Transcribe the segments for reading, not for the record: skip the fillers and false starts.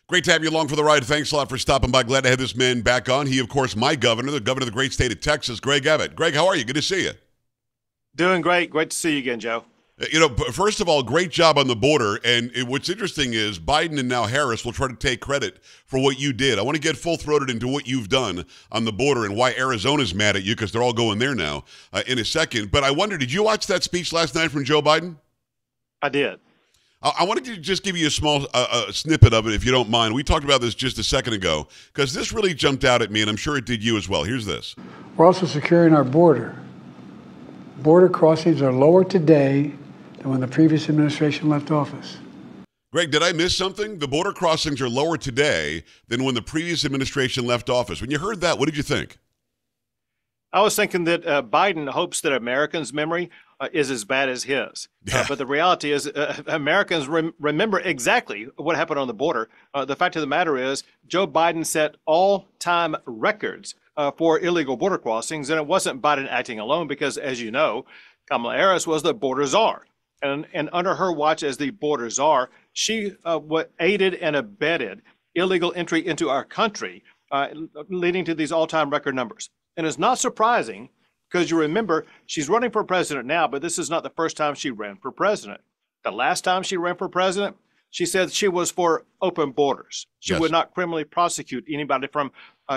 Great to have you along for the ride. Thanks a lot for stopping by. Glad to have this man back on. He, of course, my governor, the governor of the great state of Texas, Greg Abbott. Greg, how are you? Good to see you. Doing great. Great to see you again, Joe. You know, first of all, great job on the border. And what's interesting is Biden and now Harris will try to take credit for what you did. I want to get full-throated into what you've done on the border and why Arizona's mad at you because they're all going there now in a second. But I wonder, did you watch that speech last night from Joe Biden? I did. I wanted to just give you a small snippet of it, if you don't mind. We talked about this just a second ago, because this really jumped out at me, and I'm sure it did you as well. Here's this. We're also securing our border. Border crossings are lower today than when the previous administration left office. Greg, did I miss something? The border crossings are lower today than when the previous administration left office. When you heard that, what did you think? I was thinking that Biden hopes that Americans' memory is as bad as his. Yeah. But the reality is Americans remember exactly what happened on the border. The fact of the matter is Joe Biden set all-time records for illegal border crossings, and it wasn't Biden acting alone because, as you know, Kamala Harris was the border czar. And under her watch as the border czar, she aided and abetted illegal entry into our country, leading to these all-time record numbers. And it's not surprising because you remember she's running for president now, but this is not the first time she ran for president. The last time she ran for president, she said she was for open borders. She would not criminally prosecute anybody from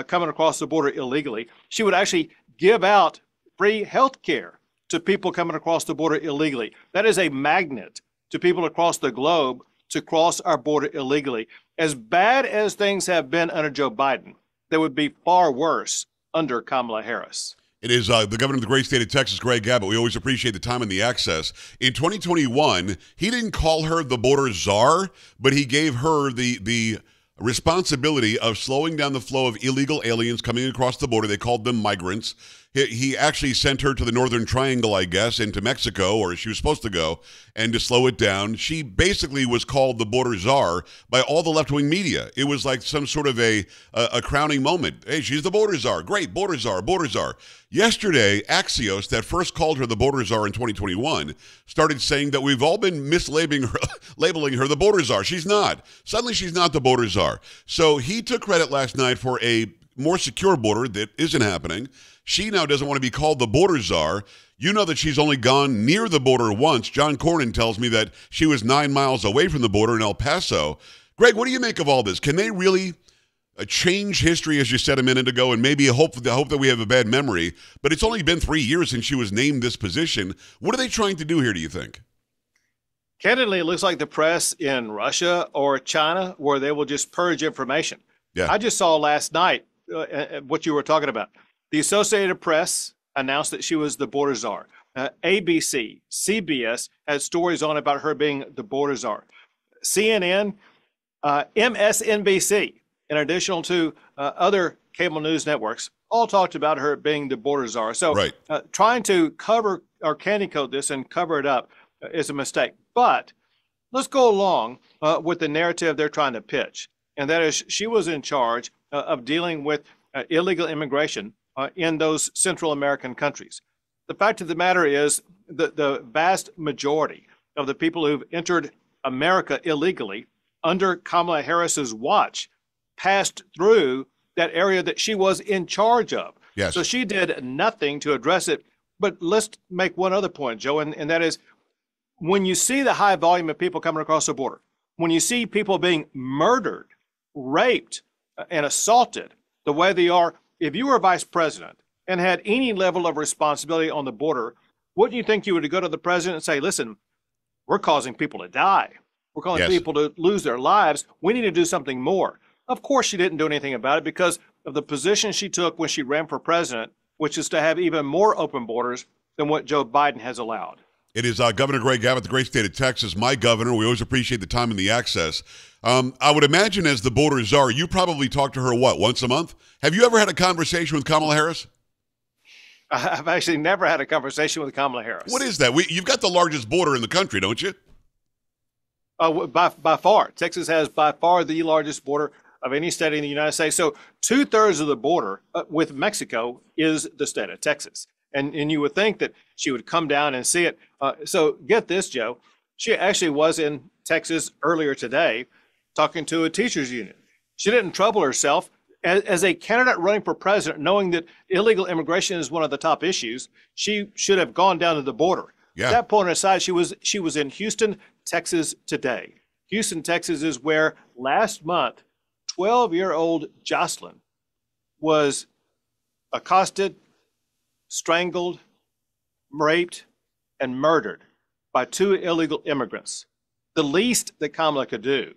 coming across the border illegally. She would actually give out free health care to people coming across the border illegally. That is a magnet to people across the globe to cross our border illegally. As bad as things have been under Joe Biden, they would be far worse under Kamala Harris. It is the governor of the great state of Texas, Greg Abbott. We always appreciate the time and the access. In 2021, he didn't call her the border czar, but he gave her the responsibility of slowing down the flow of illegal aliens coming across the border. They called them migrants. He actually sent her to the Northern Triangle, I guess, into Mexico, or she was supposed to go, and to slow it down. She basically was called the border czar by all the left-wing media. It was like some sort of a crowning moment. Hey, she's the border czar. Great, border czar, border czar. Yesterday, Axios, that first called her the border czar in 2021, started saying that we've all been labeling her the border czar. She's not. Suddenly, she's not the border czar. So he took credit last night for a more secure border that isn't happening. She now doesn't want to be called the border czar. You know that she's only gone near the border once. John Cornyn tells me that she was 9 miles away from the border in El Paso. Greg, what do you make of all this? Can they really change history, as you said a minute ago, and maybe hope that we have a bad memory? But it's only been 3 years since she was named this position. What are they trying to do here, do you think? Candidly, it looks like the press in Russia or China where they will just purge information. Yeah. I just saw last night what you were talking about. The Associated Press announced that she was the border czar. ABC, CBS had stories on about her being the border czar. CNN, MSNBC, in addition to other cable news networks, all talked about her being the border czar. So right. Trying to cover or candy coat this and cover it up is a mistake. But let's go along with the narrative they're trying to pitch. And that is she was in charge of dealing with illegal immigration in those Central American countries. The fact of the matter is the vast majority of the people who've entered America illegally under Kamala Harris's watch passed through that area that she was in charge of. Yes. So she did nothing to address it. But let's make one other point, Joe, and that is when you see the high volume of people coming across the border, when you see people being murdered, raped, and assaulted the way they are, if you were vice president and had any level of responsibility on the border, wouldn't you think you would go to the president and say, listen, we're causing people to die. We're causing people to lose their lives. We need to do something more. Of course, she didn't do anything about it because of the position she took when she ran for president, which is to have even more open borders than what Joe Biden has allowed. It is Governor Greg Abbott, the great state of Texas, my governor. We always appreciate the time and the access. I would imagine as the border czar, you probably talk to her, once a month? Have you ever had a conversation with Kamala Harris? I've actually never had a conversation with Kamala Harris. What is that? You've got the largest border in the country, don't you? By far. Texas has by far the largest border of any state in the United States. So 2/3 of the border with Mexico is the state of Texas. And you would think that she would come down and see it. So get this, Joe. She actually was in Texas earlier today talking to a teachers union. She didn't trouble herself. As a candidate running for president, knowing that illegal immigration is one of the top issues, she should have gone down to the border. Yeah. That point aside, she was in Houston, Texas today. Houston, Texas is where last month, 12-year-old Jocelyn was accosted, strangled, raped, and murdered by 2 illegal immigrants. The least that Kamala could do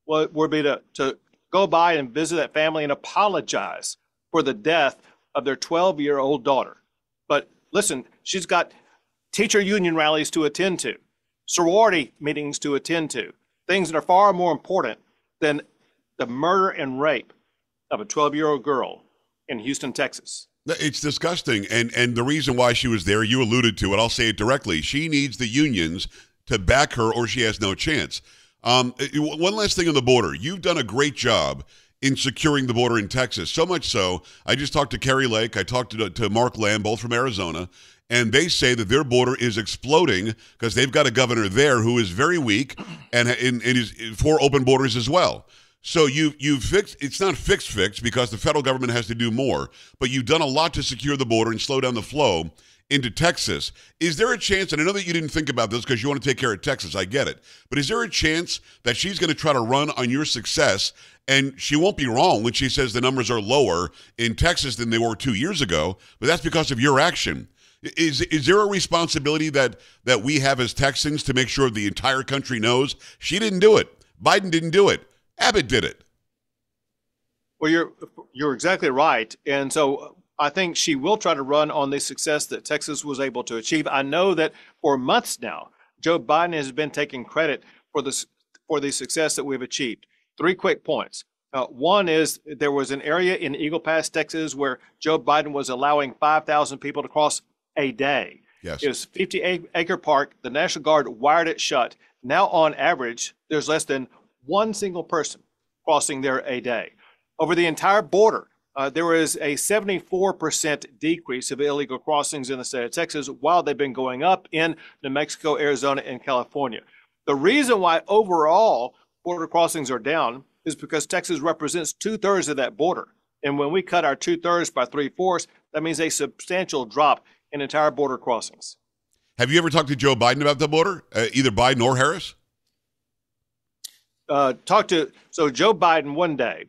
would be to go by and visit that family and apologize for the death of their 12-year-old daughter. But listen, she's got teacher union rallies to attend to, sorority meetings to attend to, things that are far more important than the murder and rape of a 12-year-old girl in Houston, Texas. It's disgusting. And the reason why she was there, you alluded to it, I'll say it directly. She needs the unions to back her or she has no chance. One last thing on the border. You've done a great job in securing the border in Texas. So much so, I just talked to Kerry Lake. I talked to Mark Lamb, both from Arizona, and they say that their border is exploding because they've got a governor there who is very weak and is for open borders as well. So you've fixed, it's not fixed because the federal government has to do more, but you've done a lot to secure the border and slow down the flow into Texas. Is there a chance, and I know that you didn't think about this because you want to take care of Texas, I get it, but is there a chance that she's going to try to run on your success, and she won't be wrong when she says the numbers are lower in Texas than they were 2 years ago, but that's because of your action. Is there a responsibility that we have as Texans to make sure the entire country knows she didn't do it, Biden didn't do it, Abbott did it? Well, you're exactly right, and so I think she will try to run on the success that Texas was able to achieve. I know that for months now, Joe Biden has been taking credit for the success that we've achieved. 3 quick points. One is there was an area in Eagle Pass, Texas, where Joe Biden was allowing 5,000 people to cross a day. Yes. It was 50-acre park. The National Guard wired it shut. Now, on average, there's less than one single person crossing there a day. Over the entire border, there was a 74% decrease of illegal crossings in the state of Texas, while they've been going up in New Mexico, Arizona, and California. The reason why overall border crossings are down is because Texas represents 2/3 of that border. And when we cut our 2/3 by 3/4, that means a substantial drop in entire border crossings. Have you ever talked to Joe Biden about the border, either Biden or Harris? So Joe Biden one day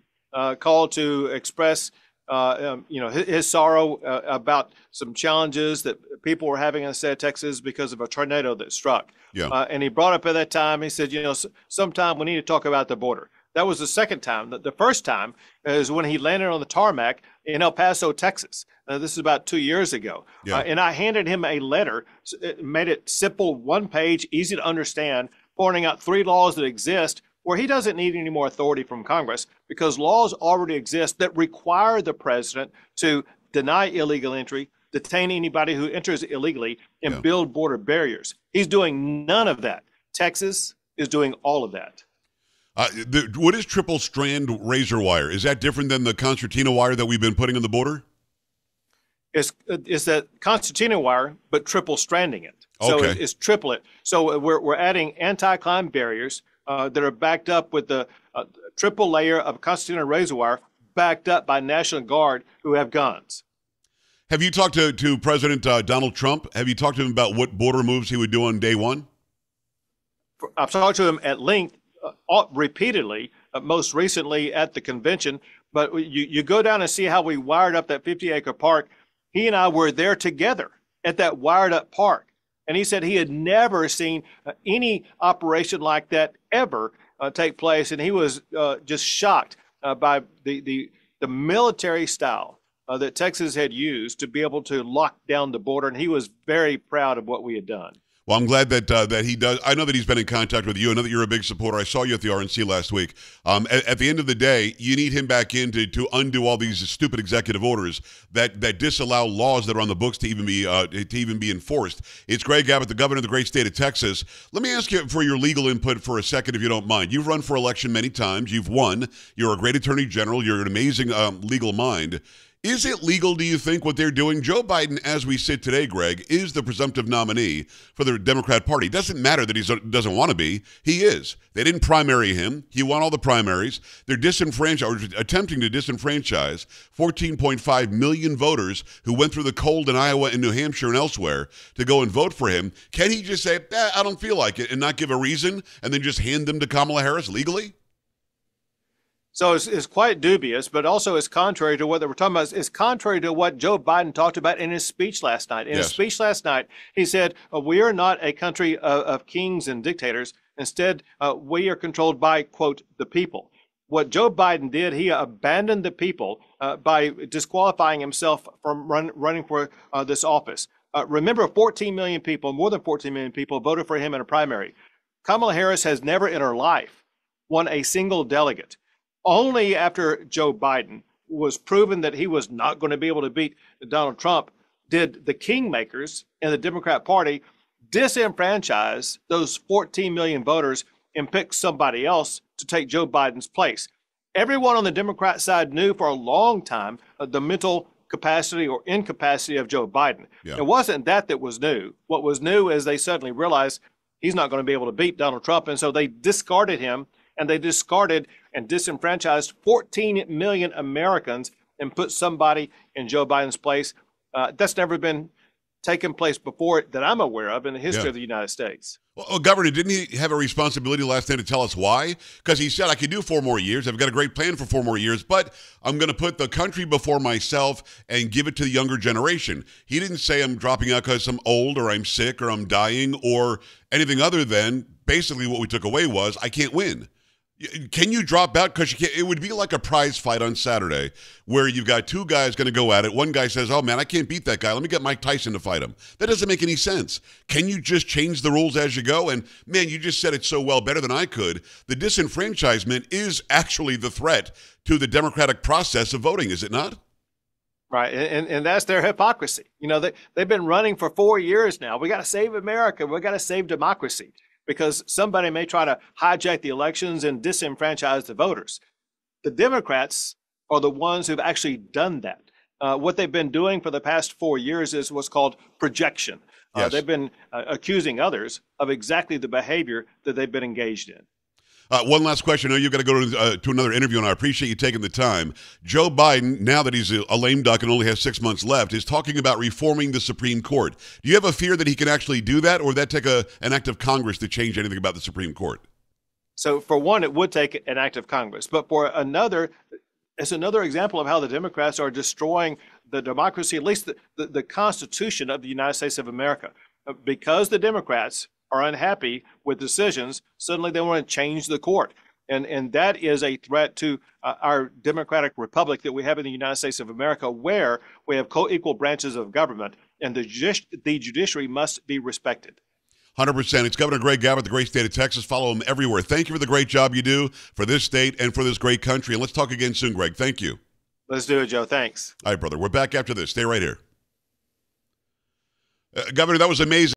called to express his sorrow about some challenges that people were having in the state of Texas because of a tornado that struck. Yeah. And he brought up at that time, he said, sometime we need to talk about the border. That was the second time. The first time is when he landed on the tarmac in El Paso, Texas. This is about 2 years ago. Yeah. And I handed him a letter, made it simple, 1 page, easy to understand, pointing out 3 laws that exist where he doesn't need any more authority from Congress because laws already exist that require the president to deny illegal entry, detain anybody who enters illegally, and build border barriers. He's doing none of that. Texas is doing all of that. What is triple strand razor wire? Is that different than the concertina wire that we've been putting on the border? It's that concertina wire, but triple stranding it. So Okay. it's triplet. So we're adding anti-climb barriers that are backed up with the triple layer of concertina razor wire, backed up by National Guard who have guns. Have you talked to President Donald Trump? Have you talked to him about what border moves he would do on day one? I've talked to him at length, repeatedly, most recently at the convention. But you go down and see how we wired up that 50-acre park. He and I were there together at that wired up park. And he said he had never seen any operation like that ever take place. And he was just shocked by the military style that Texas had used to be able to lock down the border. And he was very proud of what we had done. Well, I'm glad that he does. I know that he's been in contact with you. I know that you're a big supporter. I saw you at the RNC last week. At the end of the day, you need him back in to undo all these stupid executive orders that disallow laws that are on the books to even be enforced. It's Greg Abbott, the governor of the great state of Texas. Let me ask you for your legal input for a second, if you don't mind. You've run for election many times. You've won. You're a great attorney general. You're an amazing legal mind. Is it legal, do you think, what they're doing? Joe Biden, as we sit today, Greg, is the presumptive nominee for the Democrat Party. It doesn't matter that he doesn't want to be. He is. They didn't primary him. He won all the primaries. They're disenfranchised, or attempting to disenfranchise 14.5 million voters who went through the cold in Iowa and New Hampshire and elsewhere to go and vote for him. Can he just say, I don't feel like it, and not give a reason, and then just hand them to Kamala Harris legally? So it's quite dubious, but also it's contrary to what they were talking about. It's contrary to what Joe Biden talked about in his speech last night. In his speech last night, he said, we are not a country of kings and dictators. Instead, we are controlled by, quote, the people. What Joe Biden did, he abandoned the people by disqualifying himself from running for this office. Remember, 14 million people, more than 14 million people voted for him in a primary. Kamala Harris has never in her life won a single delegate. Only after Joe Biden was proven that he was not going to be able to beat Donald Trump did the kingmakers in the Democrat Party disenfranchise those 14 million voters and pick somebody else to take Joe Biden's place. Everyone on the Democrat side knew for a long time the mental capacity or incapacity of Joe Biden. Yeah. It wasn't that was new. What was new is they suddenly realized he's not going to be able to beat Donald Trump, and so they discarded him. And they discarded and disenfranchised 14 million Americans and put somebody in Joe Biden's place. That's never been taken place before that I'm aware of in the history of the United States. Well, Governor, didn't he have a responsibility last night to tell us why? Because he said, I could do 4 more years. I've got a great plan for 4 more years, but I'm going to put the country before myself and give it to the younger generation. He didn't say I'm dropping out because I'm old or I'm sick or I'm dying or anything other than basically what we took away was I can't win. Can you drop out? Because you can't. It would be like a prize fight on Saturday where you've got 2 guys going to go at it. One guy says, oh, man, I can't beat that guy. Let me get Mike Tyson to fight him. That doesn't make any sense. Can you just change the rules as you go? And, man, you just said it so well, better than I could. The disenfranchisement is actually the threat to the democratic process of voting, is it not? Right, and that's their hypocrisy. You know, they've been running for 4 years now. We got to save America. We got to save democracy. Because somebody may try to hijack the elections and disenfranchise the voters. The Democrats are the ones who've actually done that. What they've been doing for the past 4 years is what's called projection. They've been accusing others of exactly the behavior that they've been engaged in. One last question. I know you've got to go to another interview, and I appreciate you taking the time. Joe Biden, now that he's a lame duck and only has 6 months left, is talking about reforming the Supreme Court. Do you have a fear that he can actually do that, or would that take an act of Congress to change anything about the Supreme Court? So, for one, it would take an act of Congress. But for another, it's another example of how the Democrats are destroying the democracy, at least the Constitution of the United States of America. Because the Democrats are unhappy with decisions, suddenly they want to change the court. And that is a threat to our democratic republic that we have in the United States of America, where we have co-equal branches of government, and the judiciary must be respected. 100%. It's Governor Greg Abbott, the great state of Texas. Follow him everywhere. Thank you for the great job you do for this state and for this great country. And let's talk again soon, Greg. Thank you. Let's do it, Joe. Thanks. All right, brother. We're back after this. Stay right here. Governor, that was amazing.